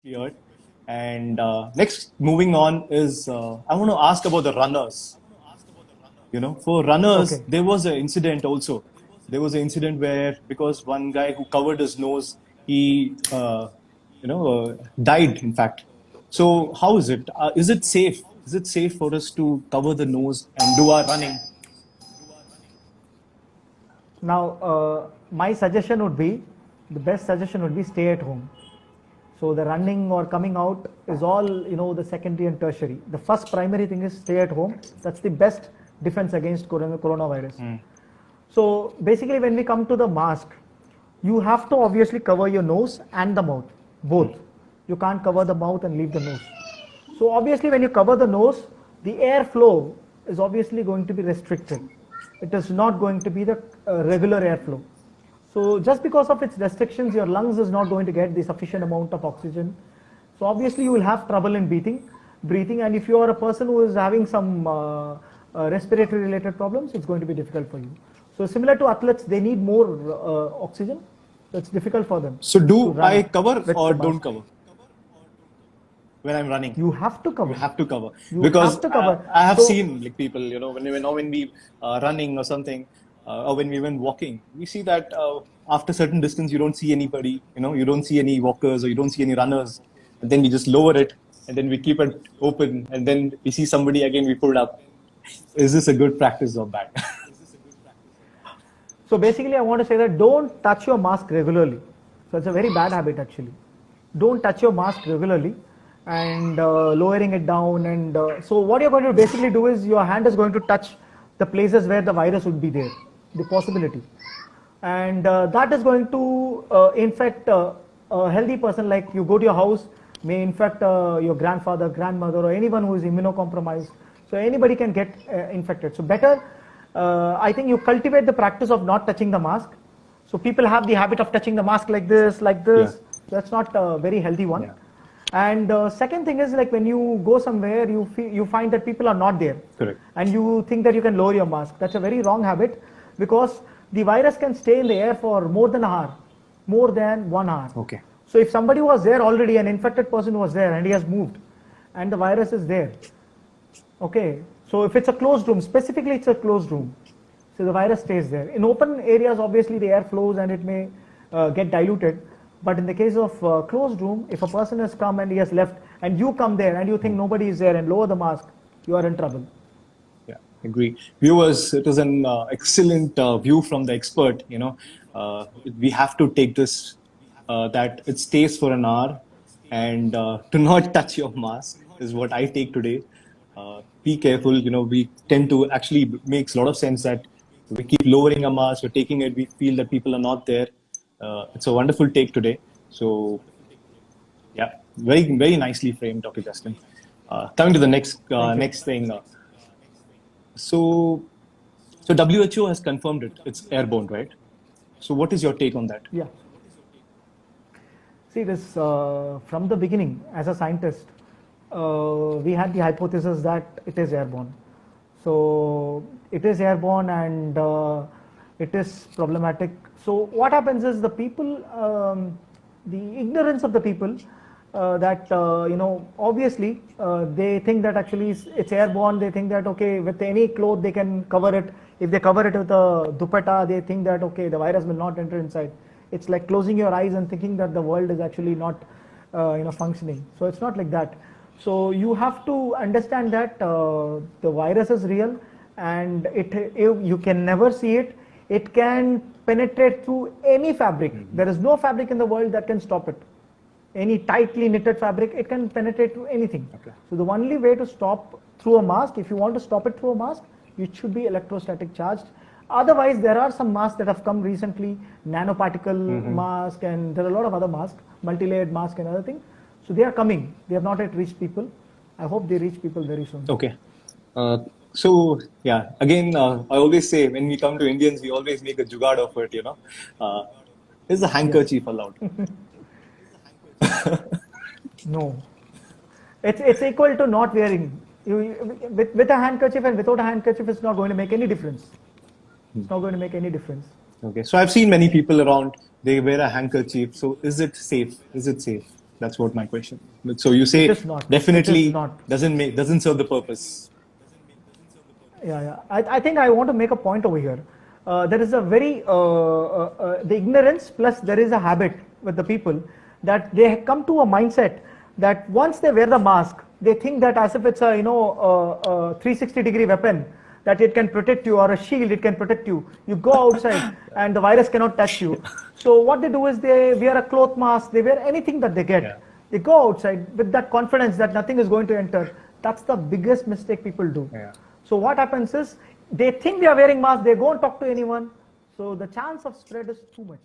cleared. And next, moving on is I want to ask about the runners. For runners, Okay. there was an incident also. There was an incident where because one guy who covered his nose, he died. In fact, so how is it? Is it safe? Is it safe for us to cover the nose and do our running? Now, my suggestion would be the best suggestion would be stay at home. So the running or coming out is all the secondary and tertiary. The first primary thing is stay at home. That's the best defense against coronavirus. So basically, when we come to the mask, you have to obviously cover your nose and the mouth, both. You can't cover the mouth and leave the nose. So obviously, when you cover the nose, the airflow is obviously going to be restricted. It is not going to be the regular airflow. So just because of its restrictions, your lungs is not going to get the sufficient amount of oxygen. So obviously, you will have trouble in breathing. And if you are a person who is having some respiratory related problems, it's going to be difficult for you. So similar to athletes, they need more oxygen. So it's difficult for them. So do I cover or don't cover when I'm running? You have to cover. You have to cover because have to cover. I have seen like people, when we running or something, or when we went walking, we see that after certain distance you don't see anybody. You don't see any walkers or you don't see any runners. And then we just lower it and then we keep it open and then we see somebody again. We pull it up. Is this a good practice or bad? So basically, I want to say that don't touch your mask regularly. So it's a very bad habit actually. Don't touch your mask regularly and lowering it down. And so what you're going to basically do is your hand is going to touch the places where the virus would be there, the possibility. And that is going to infect a healthy person. Like you go to your house, may infect your grandfather, grandmother, or anyone who is immunocompromised. So anybody can get infected. So better, I think you cultivate the practice of not touching the mask. So people have the habit of touching the mask like this. Yeah. That's not a very healthy one. Yeah. And second thing is like when you go somewhere, you find that people are not there. Correct. And you think that you can lower your mask. That's a very wrong habit because the virus can stay in the air for more than 1 hour. Okay. So if somebody was there already, an infected person was there and he has moved and the virus is there. Okay. So if it's a closed room, specifically it's a closed room. So the virus stays there. In open areas, obviously the air flows and it may get diluted. But in the case of closed room, if a person has come and he has left and you come there and you think nobody is there and lower the mask, you are in trouble. Yeah, agree. Viewers, it is an excellent view from the expert. We have to take this, that it stays for an hour and to not touch your mask is what I take today. Be careful. We tend to actually makes a lot of sense that we keep lowering our mask, we're taking it, we feel that people are not there. It's a wonderful take today. So, yeah, very, very nicely framed, Dr. Justin. Coming to the next thing. So WHO has confirmed it. It's airborne, right? So what is your take on that? Yeah. See, this from the beginning, as a scientist, we had the hypothesis that it is airborne. So it is airborne and it is problematic. So what happens is the people, the ignorance of the people that, obviously they think that actually it's airborne. They think that, okay, with any cloth they can cover it. If they cover it with a dupatta, they think that, okay, the virus will not enter inside. It's like closing your eyes and thinking that the world is actually not, functioning. So it's not like that. So you have to understand that the virus is real and you can never see it. It can penetrate through any fabric. There is no fabric in the world that can stop it. Any tightly knitted fabric, it can penetrate through anything. Okay. So the only way to stop through a mask, if you want to stop it through a mask, it should be electrostatic charged. Otherwise, there are some masks that have come recently, nanoparticle mask, and there are a lot of other masks, multi-layered mask and other things. So they are coming. They have not yet reached people. I hope they reach people very soon. Okay. So yeah, again, I always say when we come to Indians, we always make a jugaad of it. Is the handkerchief allowed? No. It's equal to not wearing. With a handkerchief and without a handkerchief, it's not going to make any difference. It's not going to make any difference. Okay. So I've seen many people around. They wear a handkerchief. So is it safe? Is it safe? That's what my question. So you say It is not. It is definitely not. doesn't serve the purpose. Yeah. I think I want to make a point over here. There is a very the ignorance plus there is a habit with the people that they come to a mindset that once they wear the mask, they think that as if it's a 360-degree weapon, that it can protect you, or a shield, it can protect you. You go outside and the virus cannot touch you. So what they do is they wear a cloth mask, they wear anything that they get. Yeah. They go outside with that confidence that nothing is going to enter. That's the biggest mistake people do. Yeah. So what happens is they think they are wearing masks, they go and talk to anyone. So the chance of spread is too much.